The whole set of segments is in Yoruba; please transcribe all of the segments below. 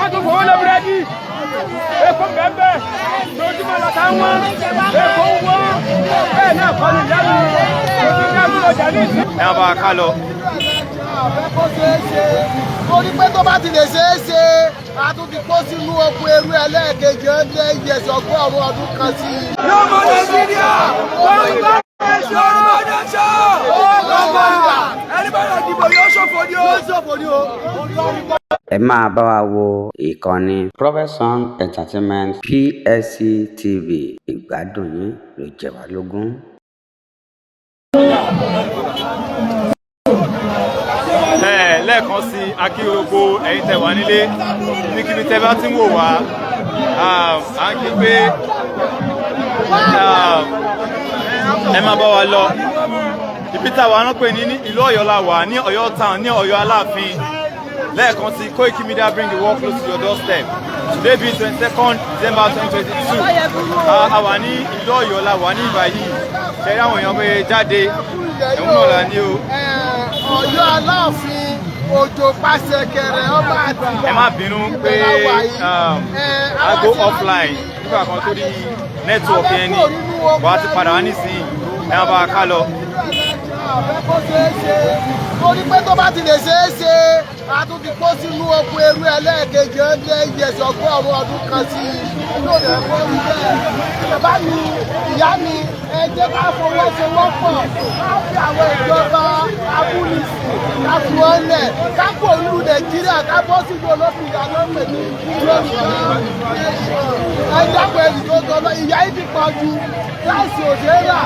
wọ́n tún fowó lọ búrẹ́dì èkó bẹ́ẹ̀ lójúmọ́ lọ́ta wọn èkó wọ́n bẹ́ẹ̀ náà kọ́ ní ìyáàmù ojú ìyáàmù ọjà ní ìsìn. ẹ bá a ká lọ. torí pé tó bá ti lè ṣeé ṣe a tún ti kó sínú oko eru ẹlẹ́ẹ̀kejì ọdún ẹ̀yẹsì ọgọ́rùn-ún ọdún kan sí i. yóò mọ nàìjíríà wọ́n ń bá ẹ̀ṣọ́ ọ̀dọ́ṣọ́ ọ̀gbọ̀n ẹni bá lọ dìbò yóò ṣòfò ní o. ẹ máa bá wa wo ìkànnì Prophet Song Entertainment PSC TV ìgbádùn yín ló jẹ wá lógún. lẹ́ẹ̀kan sí akírogo ẹ̀yin tẹ́ wà nílé níbikíbi tẹ́ bá ti ń wò wá à ń kí pé ẹ máa bá wa lọ ibi táwa ń pè ní ìlú Ọ̀yọ́ la wà ní Ọ̀yọ́ town ní Ọ̀yọ́ Aláàfin lẹ́ẹ̀kan sí Koiki Media bring the work close to your doorstep today be 22nd December 2022 a wà ní ìlú Ọ̀yọ́ la wà ní ìgbà yìí ṣẹ̀rí àwọn èèyàn pé jáde ẹ̀hún náà là ní o. Ọ̀yọ́ Aláàfin òjò pàṣẹ kẹrẹ ọba àti ẹ má bínú pé a go offline nígbà kan tó rí nẹ́tíwọ̀kì ẹni wà á ti padà wá nísìnyí ẹ má bá a ká lọ. torí pé tó bá ti lè ṣeé ṣe a tún ti kó sínú oko eru ẹlẹ́ẹ̀kejì ọdún ẹ̀yẹsì ọgọ́rùn-ún ọdún kan sí i lóde ẹ̀kọ́ rí bẹ́ẹ̀. bàbá mi ìyá mi ẹ jẹ́ ká fọwọ́sowọ́pọ̀ ká fi àwọn ìjọba abúlísì ká fi wọ́n lẹ̀ ká kó olú Nàìjíríà ká bọ́ síbi olófin ìyàwó pè ní Yorùbá ẹ dákun ẹ̀yìn tó tọ́ ìyá yìí ti pọ̀ ju láìsí òṣèré rà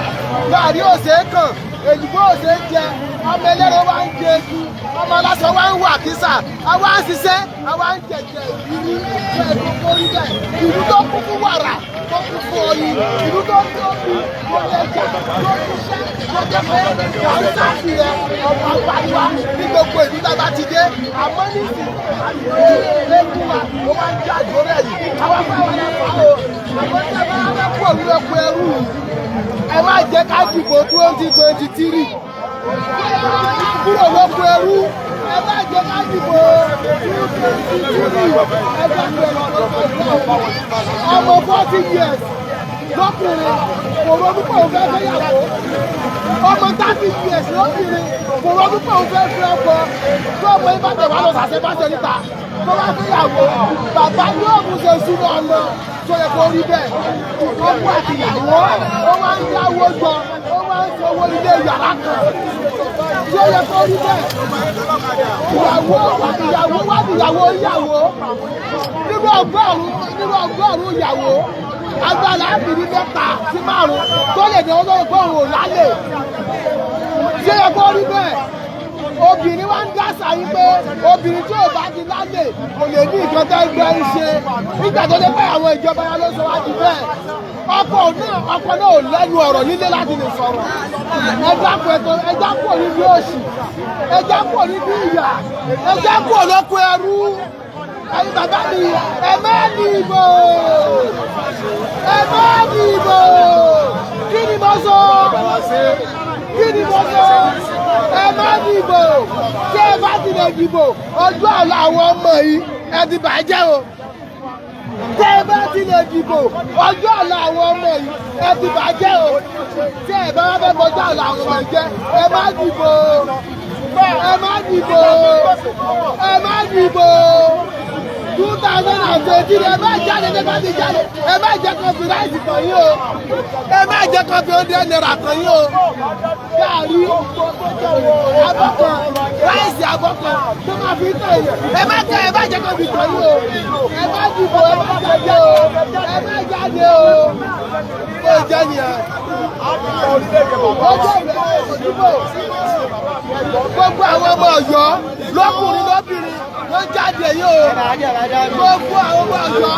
gàrí òṣèré kàn èyíkó òṣèré jẹ ọmọ ẹlẹ́rọ wa ń jẹ eku ọmọ aláṣọ wa ń wà kísà àwa ń ṣiṣẹ́ àwa ń jẹjẹ ìlú ẹ̀dùn orí bẹ́ẹ̀ ìlú tó kún fún wàrà tó kún fún oyin ìlú tó tóbi tó lẹ́jà tó kúṣẹ́ tó jẹ́ pé wà ń ṣàfihàn ọmọ àgbàlúwa ní gbogbo ìlú tá a bá ti dé àmọ́ nísìnyí lẹ́kùn wa ó máa ń jẹ́ àjò rẹ̀ yìí àwọn afáwọn ẹ̀fọ́ o àmọ́ tí a bá wá kú òun lọ́pọ̀ ẹrú ẹ má jẹ́ ká dìbò 2023 kúrò lóko ẹrú ẹ má jẹ́ ká dìbò 2023 ẹ bá ọmọ 40 years lọ́kùnrin kò ronú pé òun fẹ́ fẹ́ yàwó ọmọ 30 years lọ́kùnrin kò ronú pé òun fẹ́ fẹ́ ọkọ tó ọmọ yìí bá tẹ̀ wá lọ sàṣẹ bá tẹ̀ níta tó bá fẹ́ yàwó bàbá yóò mú ṣe súná ọ̀nà tó yẹ kó rí bẹ́ẹ̀ ọkọ àti ìyàwó ó máa ń yáwó jọ ó máa ń sanwó ilé yàrá kan tó yẹ kó rí bẹ́ẹ̀ ìyàwó wá níyàwó ìyàwó nínú ọgọ́rùn-ún ìyàwó agbára àbìrí 3 sí 5 tó lè dé ọgọ́rùn-ún lálẹ́ tó yẹ kó rí bẹ́ẹ̀ obìnrin wa ń dásà yín pé obìnrin tí ò bá ti lálẹ́ kò lè ní ìjọba ẹgbẹ́ ń ṣe nígbà tó dé pé àwọn ìjọba ya ló sọ wá di bẹ́ẹ̀ ọkọ náà ò lẹ́nu ọ̀rọ̀ nílé láti lè sọ̀rọ̀ ẹja kúrò níbi òṣì ẹja kúrò níbi ìyà ẹja kúrò lóko ẹrú ẹ̀yin bàbá mi ẹ má dìbò kí ni mo sọ ẹ má dìbò tí ẹ bá ti lè dìbò ọjọ́ ọ̀la àwọn ọmọ yìí ẹ ti bàjẹ́ o tí ẹ bá ti lè dìbò ọjọ́ ọ̀la àwọn ọmọ yìí ẹ ti bàjẹ́ o tí ẹ bá fẹ́ bọ́jọ́ ọ̀la àwọn ọmọ yìí jẹ́ ẹ má dìbò 2018 ẹ má jáde ní káfí jáde ẹ má jẹ́ kọfí ráìsì kan yín o ẹ má jẹ́ kọfí oúnjẹ náírà kan yín o gàrí abọ́kan ráìsì abọ́kan tó máa fi tẹ̀ yẹn ẹ má jẹ́ kọfí kan yín o ẹ má dìbò ẹ má jáde o ó jẹ́ nìyẹn gbogbo àwọn ọmọ Ọ̀yọ́ lọ́kùnrin lóbìnrin ló jáde yìí o gbogbo àwọn ọmọ Ọ̀yọ́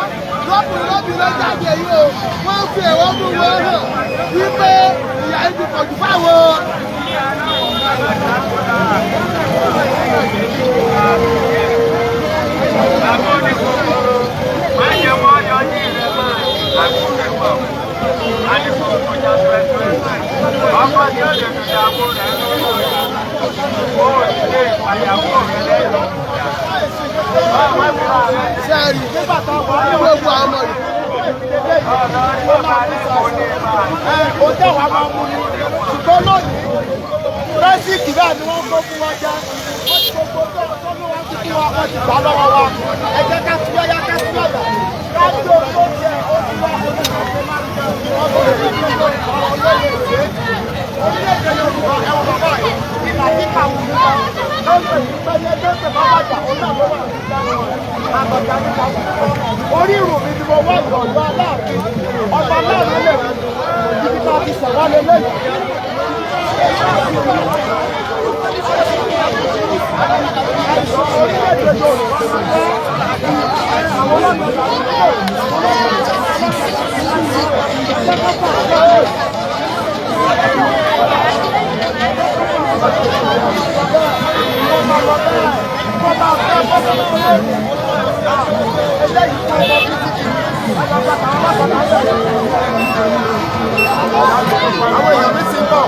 lọ́kùnrin lóbìnrin ló jáde yìí o wọ́n fi ẹ̀wọ́nú wọn hàn wípé ìyà yìí ti pọ̀jù fáwọn. ṣe rí gbogbo àwọn ọmọ rí. Ó jẹ́ wàá máa mú ni ṣùgbọ́n lónìí rẹ́síìkì náà ni wọ́n kó fún wa jẹ́ wọ́n ti gbogbo tó ní wọ́n ti fún wa wọ́n ti gbà lọ́wọ́ wa ẹ jẹ́ ká tún yáyá ká tún yàgbà ká tó tó jẹ ó ti wá orílẹ̀-èdè Yorùbá ẹ̀wọ̀n bàbá yìí ìlà kíkà wù mí lọ lọ́sẹ̀ ìpẹ́yẹ tẹ́sẹ̀ bá bàjá ó náà ló wà ní ìdáná àgbàjá nípa wù mí lọ orí ìrùn mi ni mo wá ìrọ̀lú aláàfin ọba aláàfin lè rí ibi tá a ti sẹ̀wá lé lẹ́yìn. Àwọn èèyàn mi ti ń bọ̀.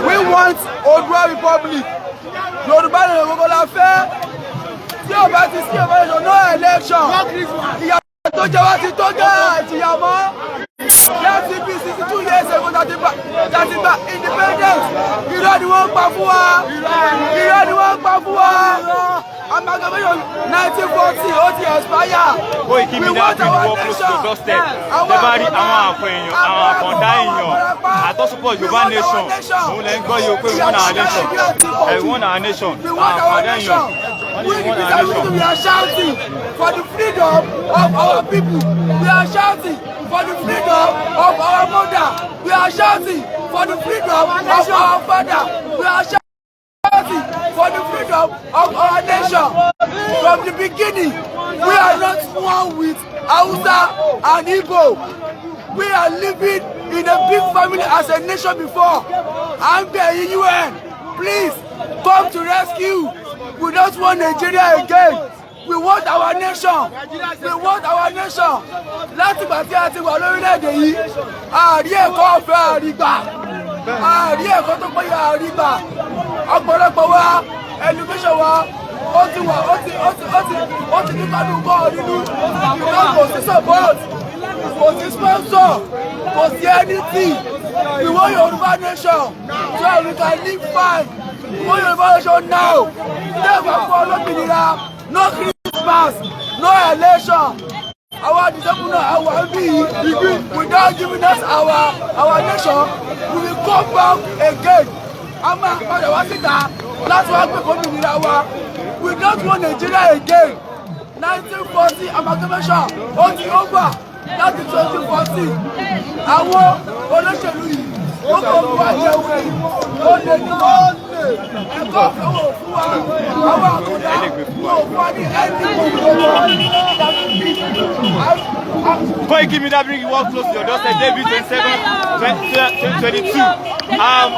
We want Oòduà Republic. Yorùbá ni gbogbo la fẹ́. Tí o bá ti sí election, no election. Ìyàwó tó jẹ́ wá ti tó jẹ́ ìtìyàmọ́. Láti bí 62 years ago láti gba independence. Irọ́ ni wọ́n pa fún wa. Irọ́ ni wọ́n pa fún wa. Amalgamation 1940 ó ti expire. Koiki Media bring work close to doorstep. Tẹ́bá rí àwọn àpẹẹyàn, àwọn àkàndá èèyàn, àtọ́sùpọ̀ Yorùbá nation. Òun lẹ́ ń gbọ́ yìí pé we want our nation. We want our nation. Àkàndá èèyàn. We are shouting for the freedom of our people. We are shouting for the freedom are shouting for the freedom of our father. We are shouting for the freedom of our nation. From the beginning, we are not one with Hausa and Igbo. We are living in a big family as a nation before. I'm begging UN, please come to rescue. We don't want Nigeria again. We want our nation. We want our nation. Láti ìgbà tí a ti wà lórílẹ̀-èdè yìí, àárí ẹ̀kọ́ ọ̀fẹ́ àrígbà. Àárí ẹ̀kọ́ tó péye àrígbà. Ọ̀pọ̀lọpọ̀ wa, education wa, ó ti ní kánú bọ́ nínú. Kò sí support, kò sí sponsor, kò sí anything. We want Yoruba nation so we can live fine. We want Yoruba nation now. Never follow Olómìnira. No Christmas, no election. Our disabled, our without giving us our nation, we will come back again. That's why we don't want Nigeria again. 1940 amalgamation, on the over. That is 2014. Àwọn olóṣèlú yìí, wọ́n kò fún wa jẹ òwe yìí, ó lè ní ẹ̀kọ́ ìfowó fún wa, àwọn àkùdá, wọ́n fún wa ní Koiki Media bring you work close to your doorstep, David 27, 2022.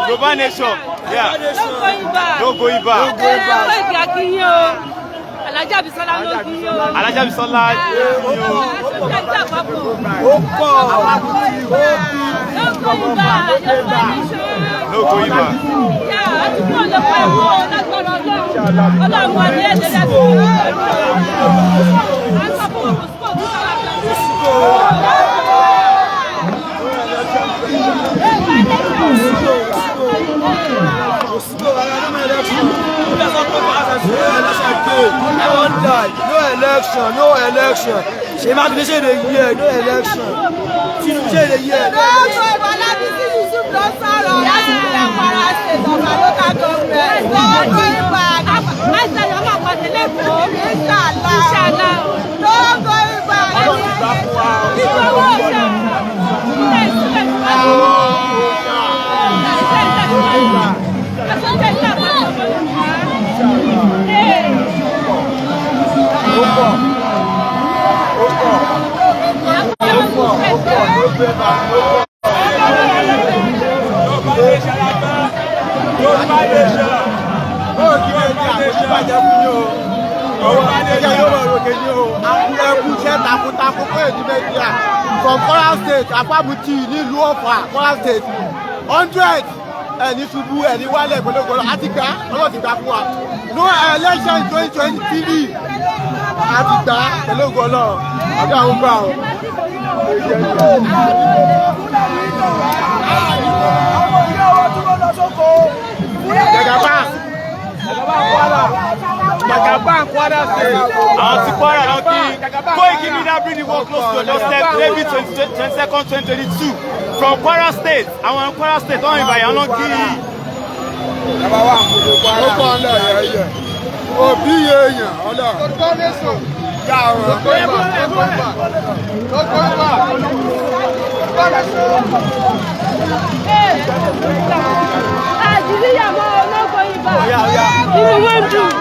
Yoruba Nation, yeah. Don't go back. Alájà Bísọ́lá ló kí yó. Alájà Bísọ́lá ó pọ̀ lóko ibà. àti kúrò lóko ẹ̀wọ̀ lágbára Ọlọ́run wà ní ẹ̀jẹ̀ dẹ́sí. No election. Ṣé máa fi ṣe lè yí ẹ no election. Tinubu ṣe lè yí ẹ. Lọ́wọ́ Ìbọ̀lábí sí Yusuf lọ sọ̀rọ̀ láti ilẹ̀ Kwara State ọ̀gá local government. Lọ́wọ́ ìgbà Àìsàn yóò máa pàdé lẹ́kọ̀ọ́. Inshallah. Lọ́wọ́ ìgbà ìgbàwọ́ ọ̀sẹ̀. From Kwara State, Afabuti nílùú Ọ̀fà, Kwara State, 100 ẹni ṣubú ẹni wálẹ̀ gbọdọgbọdọ àti gbà ọlọ́ọ̀tì gbà fún wa. No election in 2023 àti gbà pẹ̀lú ògo Ọlọ́run ọdún àwọn gbà ọ́. Jagaba Kwara State. Àwọn ti Kwara lọ kí Koiki Media bring the work close to your doorstep, David 22nd, 2022 from Kwara State. Àwọn Kwara State wọ́n ìbàyàn lọ kí. Ó kọ́ ọ̀lẹ́ ẹ̀yẹ. Òbí èèyàn ọ̀lẹ́. Àjíríyàmọ́ ológun ibà. Inú wọn dùn.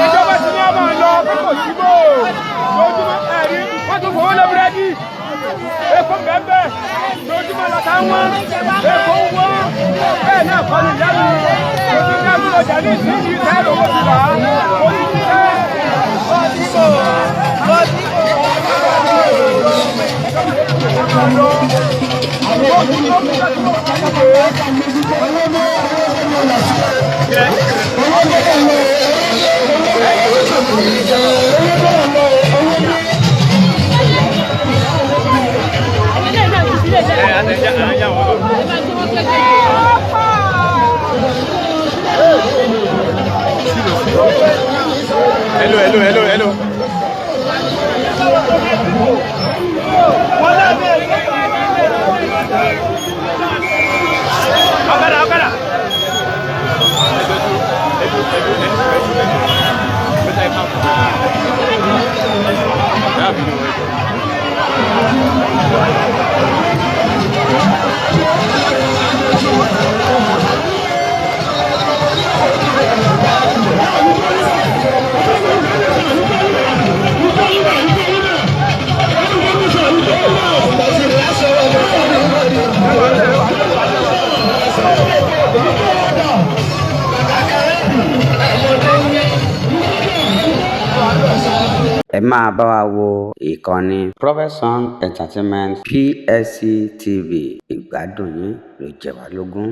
Ìjọba ti ní ọmọ lọ kókò síbò lójúmọ́ ẹ̀rí wọ́n tún fowó lé búrẹ́dì epo bẹ́ẹ̀ lójúmọ́ lọ́ta wọn epo wọn bẹ́ẹ̀ náà kọ́ ní ìyá mi ojú ká mi lọ jàdí ìsinyìí sẹ́ẹ̀rì owó ti wà á ojú ti sẹ́ ọ̀dìbò Hello. ẹ máa bá wa wo ìkànnì Profession Entertainment PSC TV ìgbádùn yín ló jẹ wá lógún.